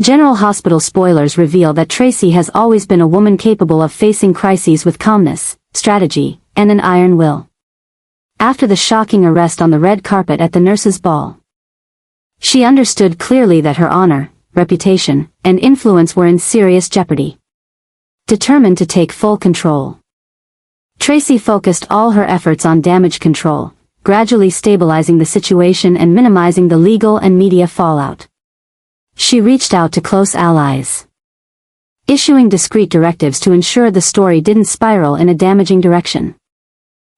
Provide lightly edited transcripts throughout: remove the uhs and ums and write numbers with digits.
General Hospital spoilers reveal that Tracy has always been a woman capable of facing crises with calmness, strategy, and an iron will. After the shocking arrest on the red carpet at the nurses' ball, she understood clearly that her honor, reputation, and influence were in serious jeopardy. Determined to take full control, Tracy focused all her efforts on damage control, gradually stabilizing the situation and minimizing the legal and media fallout. She reached out to close allies, issuing discreet directives to ensure the story didn't spiral in a damaging direction.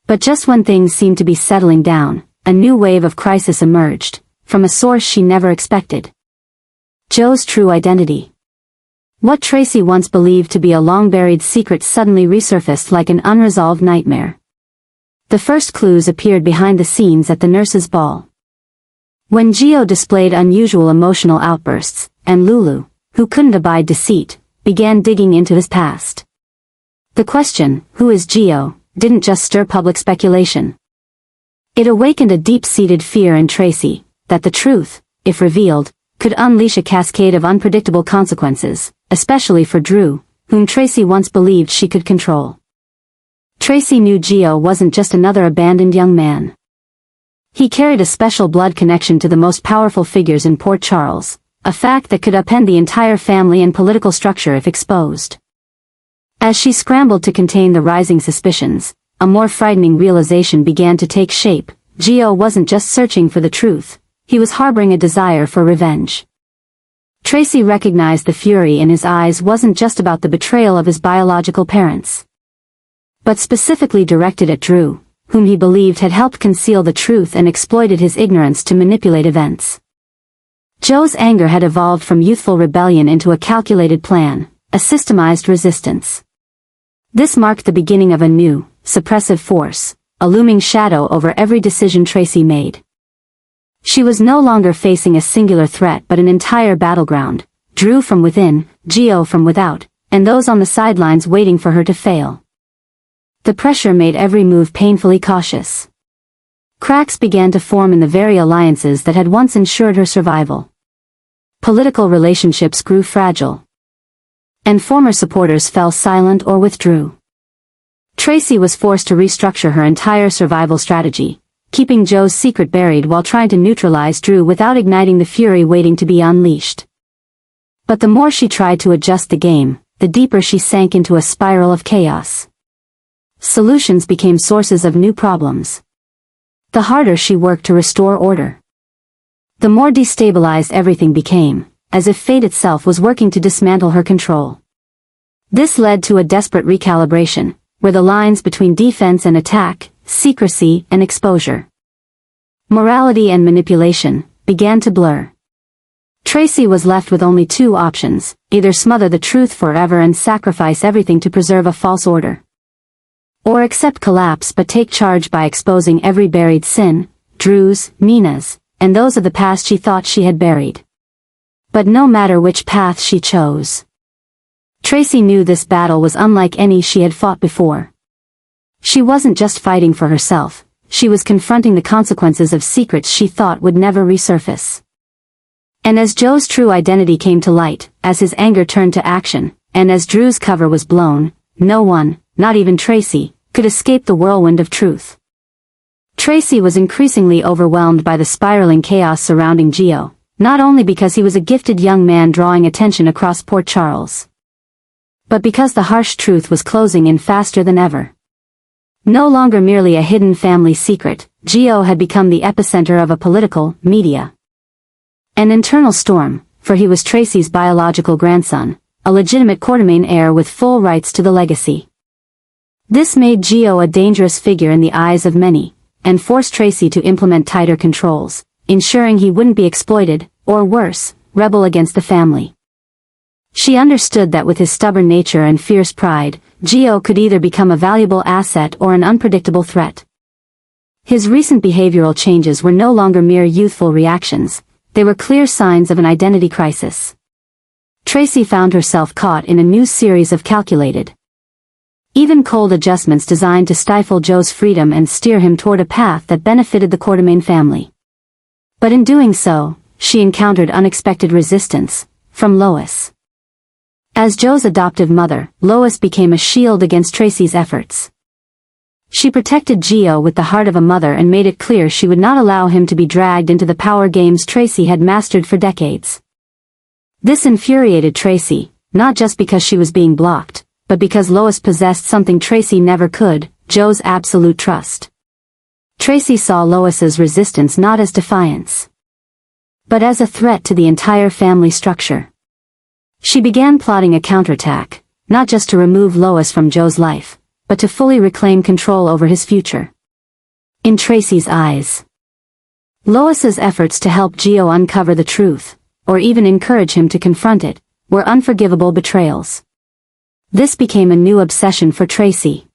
But just when things seemed to be settling down, a new wave of crisis emerged, from a source she never expected. Joe's true identity. What Tracy once believed to be a long-buried secret suddenly resurfaced like an unresolved nightmare. The first clues appeared behind the scenes at the nurses' ball, when Gio displayed unusual emotional outbursts, and Lulu, who couldn't abide deceit, began digging into his past. The question, "Who is Gio?" didn't just stir public speculation. It awakened a deep-seated fear in Tracy, that the truth, if revealed, could unleash a cascade of unpredictable consequences, especially for Drew, whom Tracy once believed she could control. Tracy knew Gio wasn't just another abandoned young man. He carried a special blood connection to the most powerful figures in Port Charles, a fact that could upend the entire family and political structure if exposed. As she scrambled to contain the rising suspicions, a more frightening realization began to take shape. Gio wasn't just searching for the truth, he was harboring a desire for revenge. Tracy recognized the fury in his eyes wasn't just about the betrayal of his biological parents, but specifically directed at Drew, whom he believed had helped conceal the truth and exploited his ignorance to manipulate events. Joe's anger had evolved from youthful rebellion into a calculated plan, a systemized resistance. This marked the beginning of a new, suppressive force, a looming shadow over every decision Tracy made. She was no longer facing a singular threat but an entire battleground, Drew from within, Gio from without, and those on the sidelines waiting for her to fail. The pressure made every move painfully cautious. Cracks began to form in the very alliances that had once ensured her survival. Political relationships grew fragile, and former supporters fell silent or withdrew. Tracy was forced to restructure her entire survival strategy, keeping Joe's secret buried while trying to neutralize Drew without igniting the fury waiting to be unleashed. But the more she tried to adjust the game, the deeper she sank into a spiral of chaos. Solutions became sources of new problems. The harder she worked to restore order, the more destabilized everything became, as if fate itself was working to dismantle her control. This led to a desperate recalibration, where the lines between defense and attack, secrecy and exposure, morality and manipulation, began to blur. Tracy was left with only two options: either smother the truth forever and sacrifice everything to preserve a false order, or accept collapse but take charge by exposing every buried sin, Drew's, Nina's, and those of the past she thought she had buried. But no matter which path she chose, Tracy knew this battle was unlike any she had fought before. She wasn't just fighting for herself, she was confronting the consequences of secrets she thought would never resurface. And as Joe's true identity came to light, as his anger turned to action, and as Drew's cover was blown, no one, not even Tracy, could escape the whirlwind of truth. Tracy was increasingly overwhelmed by the spiraling chaos surrounding Gio, not only because he was a gifted young man drawing attention across Port Charles, but because the harsh truth was closing in faster than ever. No longer merely a hidden family secret, Gio had become the epicenter of a political, media, an internal storm, for he was Tracy's biological grandson, a legitimate Quartermain heir with full rights to the legacy. This made Gio a dangerous figure in the eyes of many, and forced Tracy to implement tighter controls, ensuring he wouldn't be exploited, or worse, rebel against the family. She understood that with his stubborn nature and fierce pride, Gio could either become a valuable asset or an unpredictable threat. His recent behavioral changes were no longer mere youthful reactions, they were clear signs of an identity crisis. Tracy found herself caught in a new series of calculated, even cold adjustments designed to stifle Joe's freedom and steer him toward a path that benefited the Quartermain family. But in doing so, she encountered unexpected resistance, from Lois. As Joe's adoptive mother, Lois became a shield against Tracy's efforts. She protected Gio with the heart of a mother and made it clear she would not allow him to be dragged into the power games Tracy had mastered for decades. This infuriated Tracy, not just because she was being blocked, but because Lois possessed something Tracy never could, Joe's absolute trust. Tracy saw Lois's resistance not as defiance, but as a threat to the entire family structure. She began plotting a counterattack, not just to remove Lois from Joe's life, but to fully reclaim control over his future. In Tracy's eyes, Lois's efforts to help Gio uncover the truth, or even encourage him to confront it, were unforgivable betrayals. This became a new obsession for Tracy.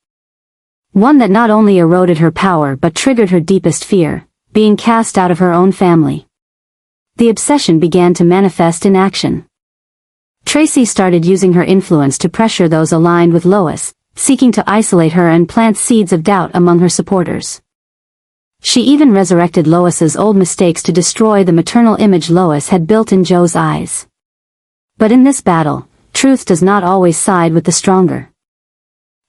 One that not only eroded her power but triggered her deepest fear, being cast out of her own family. The obsession began to manifest in action. Tracy started using her influence to pressure those aligned with Lois, seeking to isolate her and plant seeds of doubt among her supporters. She even resurrected Lois's old mistakes to destroy the maternal image Lois had built in Joe's eyes. But in this battle, truth does not always side with the stronger.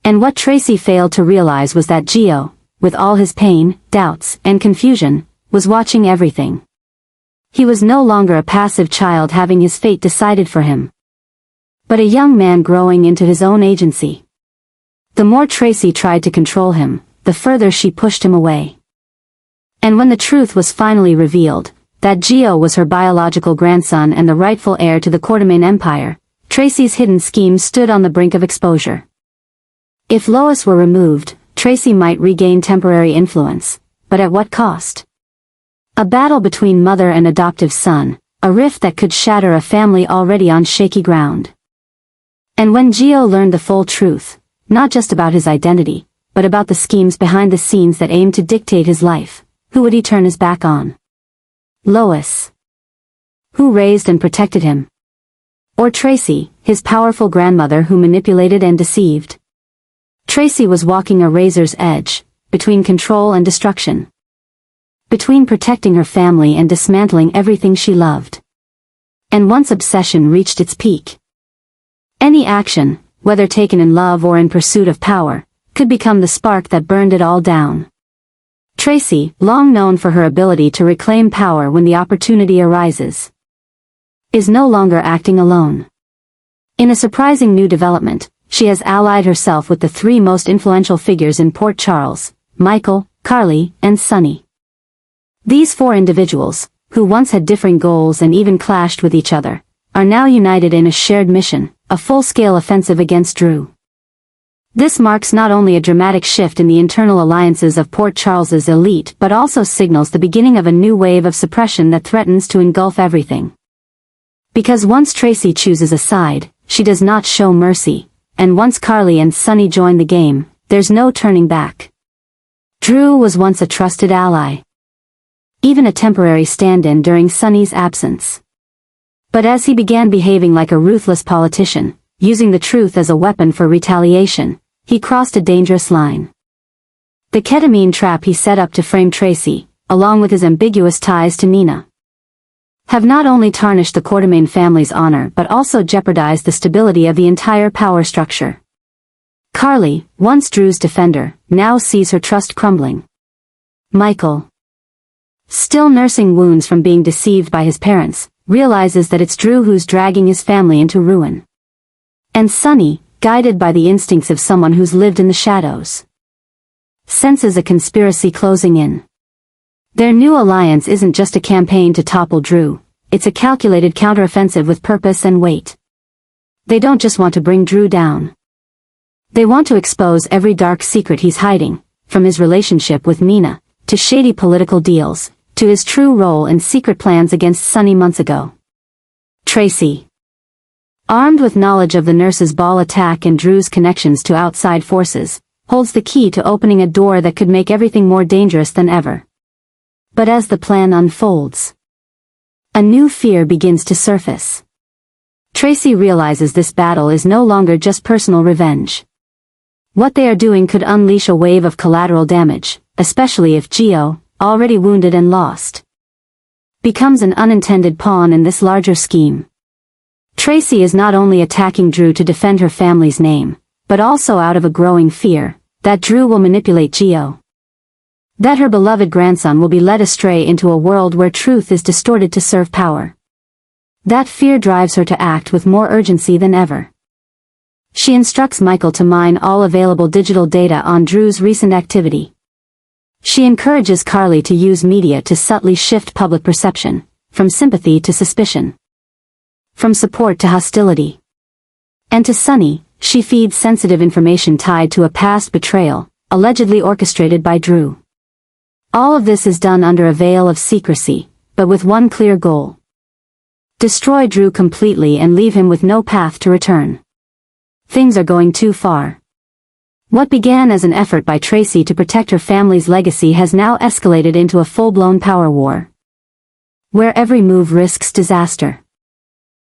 And what Tracy failed to realize was that Gio, with all his pain, doubts, and confusion, was watching everything. He was no longer a passive child having his fate decided for him, but a young man growing into his own agency. The more Tracy tried to control him, the further she pushed him away. And when the truth was finally revealed, that Gio was her biological grandson and the rightful heir to the Quartermain Empire, Tracy's hidden scheme stood on the brink of exposure. If Lois were removed, Tracy might regain temporary influence, but at what cost? A battle between mother and adoptive son, a rift that could shatter a family already on shaky ground. And when Gio learned the full truth, not just about his identity, but about the schemes behind the scenes that aimed to dictate his life, who would he turn his back on? Lois, who raised and protected him? Or Tracy, his powerful grandmother who manipulated and deceived? Tracy was walking a razor's edge, between control and destruction. Between protecting her family and dismantling everything she loved. And once obsession reached its peak, any action, whether taken in love or in pursuit of power, could become the spark that burned it all down. Tracy, long known for her ability to reclaim power when the opportunity arises, is no longer acting alone. In a surprising new development, she has allied herself with the three most influential figures in Port Charles, Michael, Carly, and Sonny. These four individuals, who once had differing goals and even clashed with each other, are now united in a shared mission, a full-scale offensive against Drew. This marks not only a dramatic shift in the internal alliances of Port Charles's elite but also signals the beginning of a new wave of suppression that threatens to engulf everything. Because once Tracy chooses a side, she does not show mercy, and once Carly and Sonny join the game, there's no turning back. Drew was once a trusted ally, even a temporary stand-in during Sonny's absence. But as he began behaving like a ruthless politician, using the truth as a weapon for retaliation, he crossed a dangerous line. The ketamine trap he set up to frame Tracy, along with his ambiguous ties to Nina, have not only tarnished the Quartermain family's honor but also jeopardized the stability of the entire power structure. Carly, once Drew's defender, now sees her trust crumbling. Michael, still nursing wounds from being deceived by his parents, realizes that it's Drew who's dragging his family into ruin. And Sonny, guided by the instincts of someone who's lived in the shadows, senses a conspiracy closing in. Their new alliance isn't just a campaign to topple Drew, it's a calculated counteroffensive with purpose and weight. They don't just want to bring Drew down. They want to expose every dark secret he's hiding, from his relationship with Nina, to shady political deals, to his true role in secret plans against Sonny months ago. Tracy, armed with knowledge of the nurse's ball attack and Drew's connections to outside forces, holds the key to opening a door that could make everything more dangerous than ever. But as the plan unfolds, a new fear begins to surface. Tracy realizes this battle is no longer just personal revenge. What they are doing could unleash a wave of collateral damage, especially if Gio, already wounded and lost, becomes an unintended pawn in this larger scheme. Tracy is not only attacking Drew to defend her family's name, but also out of a growing fear that Drew will manipulate Gio. That her beloved grandson will be led astray into a world where truth is distorted to serve power. That fear drives her to act with more urgency than ever. She instructs Michael to mine all available digital data on Drew's recent activity. She encourages Carly to use media to subtly shift public perception, from sympathy to suspicion, from support to hostility. And to Sunny, she feeds sensitive information tied to a past betrayal, allegedly orchestrated by Drew. All of this is done under a veil of secrecy, but with one clear goal: destroy Drew completely and leave him with no path to return. Things are going too far. What began as an effort by Tracy to protect her family's legacy has now escalated into a full-blown power war, where every move risks disaster.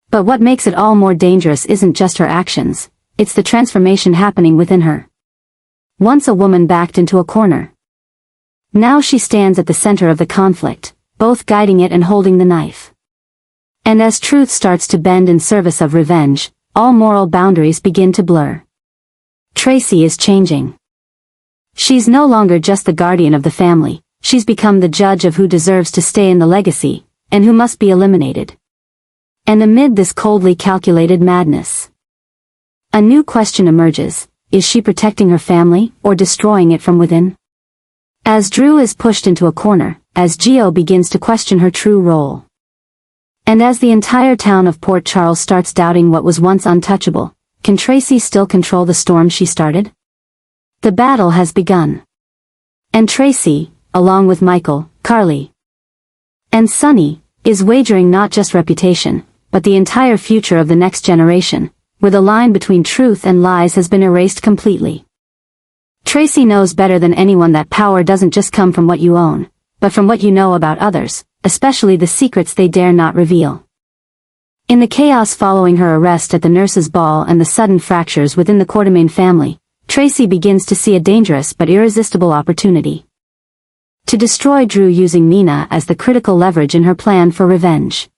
But what makes it all more dangerous isn't just her actions, it's the transformation happening within her. Once a woman backed into a corner. Now she stands at the center of the conflict, both guiding it and holding the knife. And as truth starts to bend in service of revenge, all moral boundaries begin to blur. Tracy is changing. She's no longer just the guardian of the family, she's become the judge of who deserves to stay in the legacy, and who must be eliminated. And amid this coldly calculated madness, a new question emerges: is she protecting her family, or destroying it from within? As Drew is pushed into a corner, as Gio begins to question her true role, and as the entire town of Port Charles starts doubting what was once untouchable, can Tracy still control the storm she started? The battle has begun. And Tracy, along with Michael, Carly, and Sunny, is wagering not just reputation, but the entire future of the next generation, where the line between truth and lies has been erased completely. Tracy knows better than anyone that power doesn't just come from what you own, but from what you know about others, especially the secrets they dare not reveal. In the chaos following her arrest at the nurses' ball and the sudden fractures within the Quartermain family, Tracy begins to see a dangerous but irresistible opportunity to destroy Drew, using Nina as the critical leverage in her plan for revenge.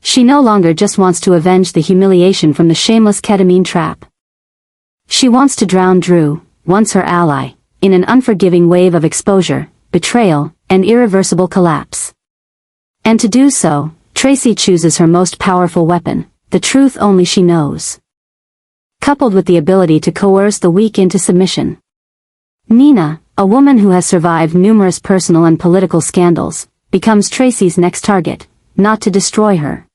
She no longer just wants to avenge the humiliation from the shameless ketamine trap. She wants to drown Drew, once her ally, in an unforgiving wave of exposure, betrayal, and irreversible collapse. And to do so, Tracy chooses her most powerful weapon, the truth only she knows, coupled with the ability to coerce the weak into submission. Nina, a woman who has survived numerous personal and political scandals, becomes Tracy's next target, not to destroy her,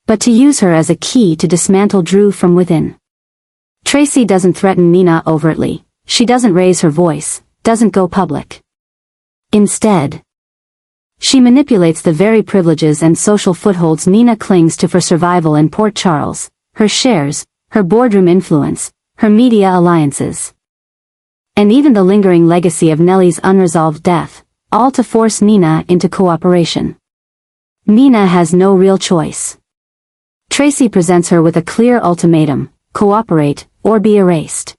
but to use her as a key to dismantle Drew from within. Tracy doesn't threaten Nina overtly, she doesn't raise her voice, doesn't go public. Instead, she manipulates the very privileges and social footholds Nina clings to for survival in Port Charles: her shares, her boardroom influence, her media alliances, and even the lingering legacy of Nellie's unresolved death, all to force Nina into cooperation. Nina has no real choice. Tracy presents her with a clear ultimatum: cooperate, or be erased.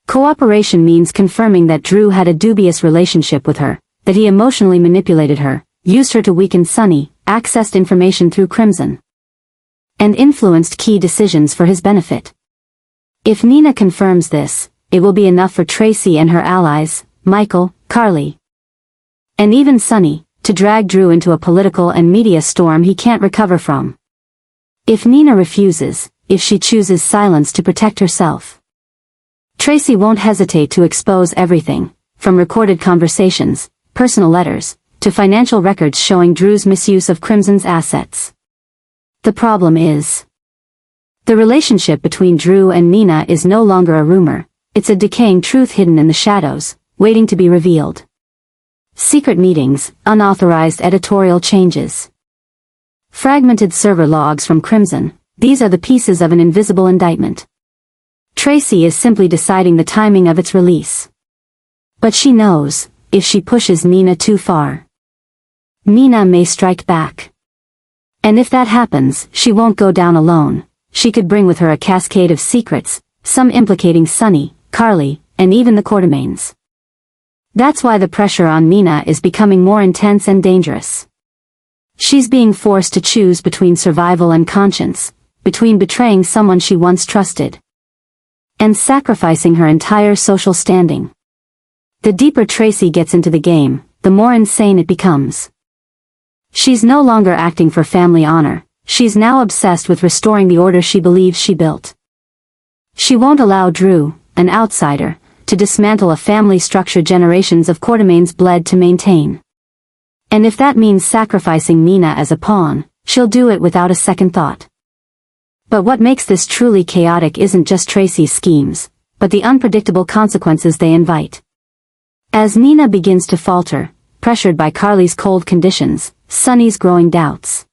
Cooperation means confirming that Drew had a dubious relationship with her, that he emotionally manipulated her, used her to weaken Sunny, accessed information through Crimson, and influenced key decisions for his benefit. If Nina confirms this, it will be enough for Tracy and her allies, Michael, Carly, and even Sunny, to drag Drew into a political and media storm he can't recover from. If Nina refuses, if she chooses silence to protect herself, Tracy won't hesitate to expose everything, from recorded conversations, personal letters, to financial records showing Drew's misuse of Crimson's assets. The problem is, the relationship between Drew and Nina is no longer a rumor, it's a decaying truth hidden in the shadows, waiting to be revealed. Secret meetings, unauthorized editorial changes, fragmented server logs from Crimson, these are the pieces of an invisible indictment. Tracy is simply deciding the timing of its release. But she knows, if she pushes Nina too far, Nina may strike back. And if that happens, she won't go down alone. She could bring with her a cascade of secrets, some implicating Sunny, Carly, and even the Quartermains. That's why the pressure on Nina is becoming more intense and dangerous. She's being forced to choose between survival and conscience, between betraying someone she once trusted and sacrificing her entire social standing. The deeper Tracy gets into the game, the more insane it becomes. She's no longer acting for family honor, she's now obsessed with restoring the order she believes she built. She won't allow Drew, an outsider, to dismantle a family structure generations of Quartermaines bled to maintain. And if that means sacrificing Nina as a pawn, she'll do it without a second thought. But what makes this truly chaotic isn't just Tracy's schemes, but the unpredictable consequences they invite. As Nina begins to falter, pressured by Carly's cold conditions, Sonny's growing doubts,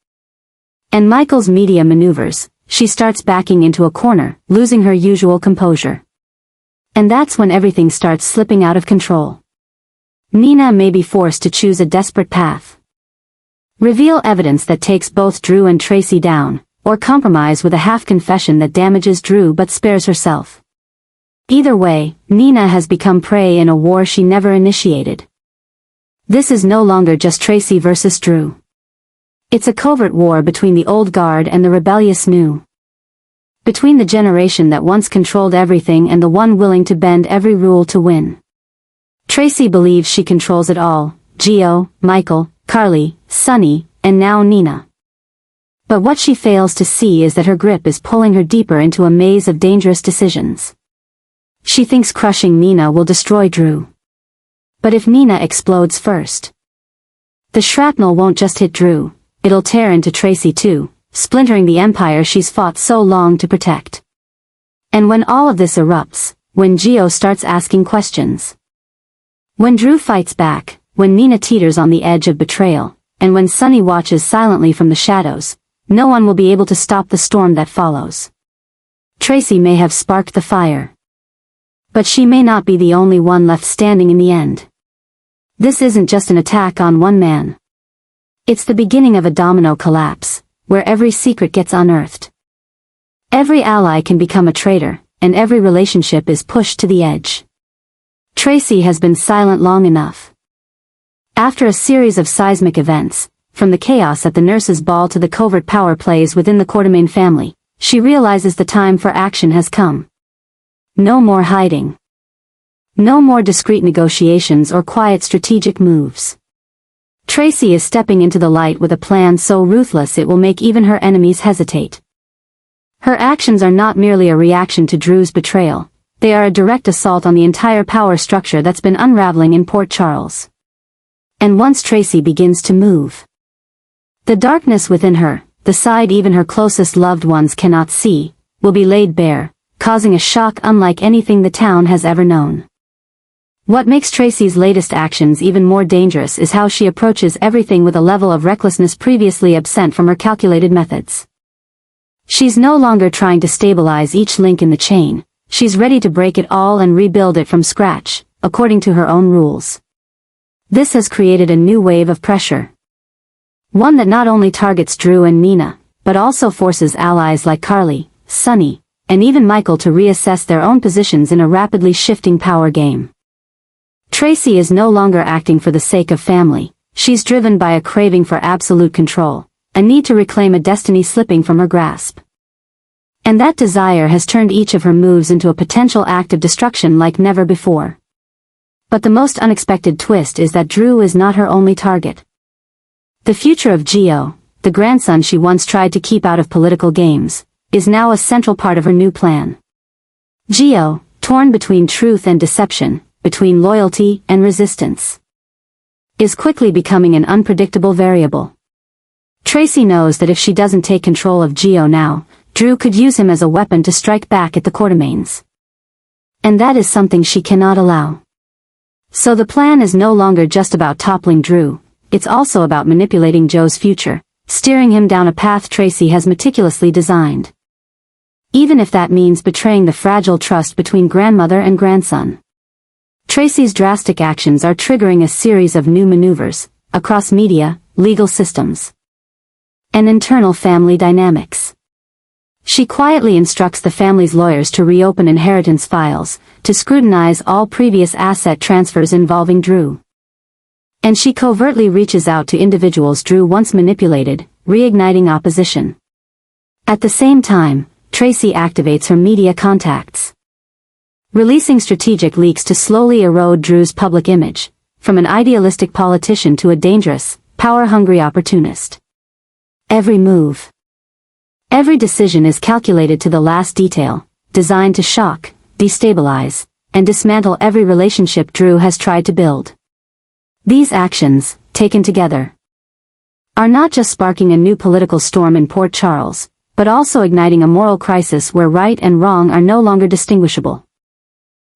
and Michael's media maneuvers, she starts backing into a corner, losing her usual composure. And that's when everything starts slipping out of control. Nina may be forced to choose a desperate path. Reveal evidence that takes both Drew and Tracy down, or compromise with a half-confession that damages Drew but spares herself. Either way, Nina has become prey in a war she never initiated. This is no longer just Tracy versus Drew. It's a covert war between the old guard and the rebellious new. Between the generation that once controlled everything and the one willing to bend every rule to win. Tracy believes she controls it all, Gio, Michael, Carly, Sonny, and now Nina. But what she fails to see is that her grip is pulling her deeper into a maze of dangerous decisions. She thinks crushing Nina will destroy Drew. But if Nina explodes first, the shrapnel won't just hit Drew, it'll tear into Tracy too, splintering the empire she's fought so long to protect. And when all of this erupts, when Gio starts asking questions, when Drew fights back, when Nina teeters on the edge of betrayal, and when Sonny watches silently from the shadows, no one will be able to stop the storm that follows. Tracy may have sparked the fire, but she may not be the only one left standing in the end. This isn't just an attack on one man. It's the beginning of a domino collapse, where every secret gets unearthed. Every ally can become a traitor, and every relationship is pushed to the edge. Tracy has been silent long enough. After a series of seismic events, from the chaos at the nurses' ball to the covert power plays within the Quartermaine family, she realizes the time for action has come. No more hiding. No more discreet negotiations or quiet strategic moves. Tracy is stepping into the light with a plan so ruthless it will make even her enemies hesitate. Her actions are not merely a reaction to Drew's betrayal, they are a direct assault on the entire power structure that's been unraveling in Port Charles. And once Tracy begins to move, the darkness within her, the side even her closest loved ones cannot see, will be laid bare, causing a shock unlike anything the town has ever known. What makes Tracy's latest actions even more dangerous is how she approaches everything with a level of recklessness previously absent from her calculated methods. She's no longer trying to stabilize each link in the chain, she's ready to break it all and rebuild it from scratch, according to her own rules. This has created a new wave of pressure. One that not only targets Drew and Nina, but also forces allies like Carly, Sonny, and even Michael to reassess their own positions in a rapidly shifting power game. Tracy is no longer acting for the sake of family, she's driven by a craving for absolute control, a need to reclaim a destiny slipping from her grasp. And that desire has turned each of her moves into a potential act of destruction like never before. But the most unexpected twist is that Drew is not her only target. The future of Gio, the grandson she once tried to keep out of political games, is now a central part of her new plan. Gio, torn between truth and deception, between loyalty and resistance, is quickly becoming an unpredictable variable. Tracy knows that if she doesn't take control of Gio now, Drew could use him as a weapon to strike back at the Quartermaines. And that is something she cannot allow. So the plan is no longer just about toppling Drew, it's also about manipulating Joe's future, steering him down a path Tracy has meticulously designed. Even if that means betraying the fragile trust between grandmother and grandson. Tracy's drastic actions are triggering a series of new maneuvers, across media, legal systems, and internal family dynamics. She quietly instructs the family's lawyers to reopen inheritance files, to scrutinize all previous asset transfers involving Drew. And she covertly reaches out to individuals Drew once manipulated, reigniting opposition. At the same time, Tracy activates her media contacts, releasing strategic leaks to slowly erode Drew's public image, from an idealistic politician to a dangerous, power-hungry opportunist. Every move, every decision is calculated to the last detail, designed to shock, destabilize, and dismantle every relationship Drew has tried to build. These actions, taken together, are not just sparking a new political storm in Port Charles, but also igniting a moral crisis where right and wrong are no longer distinguishable.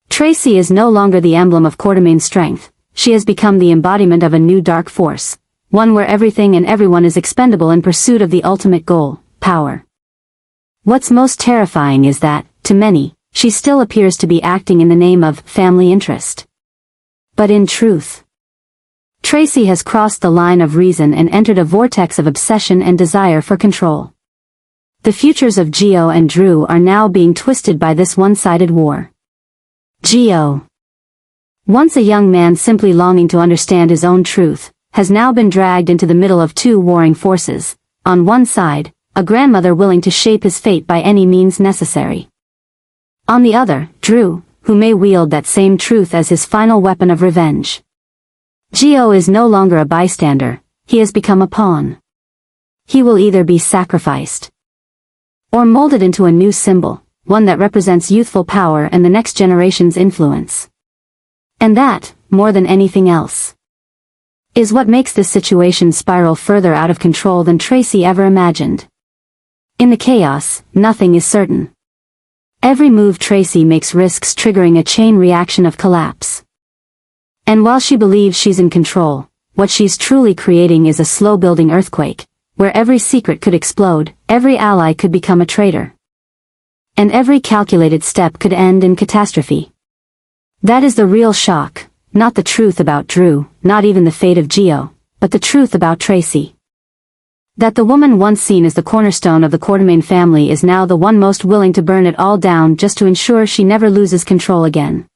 Tracy is no longer the emblem of Quartermain's strength. She has become the embodiment of a new dark force, one where everything and everyone is expendable in pursuit of the ultimate goal, power. What's most terrifying is that, to many, she still appears to be acting in the name of family interest. But in truth, Tracy has crossed the line of reason and entered a vortex of obsession and desire for control. The futures of Gio and Drew are now being twisted by this one-sided war. Gio, once a young man simply longing to understand his own truth, has now been dragged into the middle of two warring forces. On one side, a grandmother willing to shape his fate by any means necessary. On the other, Drew, who may wield that same truth as his final weapon of revenge. Gio is no longer a bystander, he has become a pawn. He will either be sacrificed or molded into a new symbol, one that represents youthful power and the next generation's influence. And that, more than anything else, is what makes this situation spiral further out of control than Tracy ever imagined. In the chaos, nothing is certain. Every move Tracy makes risks triggering a chain reaction of collapse. And while she believes she's in control, what she's truly creating is a slow-building earthquake, where every secret could explode, every ally could become a traitor, and every calculated step could end in catastrophe. That is the real shock, not the truth about Drew, not even the fate of Gio, but the truth about Tracy. That the woman once seen as the cornerstone of the Quartermain family is now the one most willing to burn it all down just to ensure she never loses control again.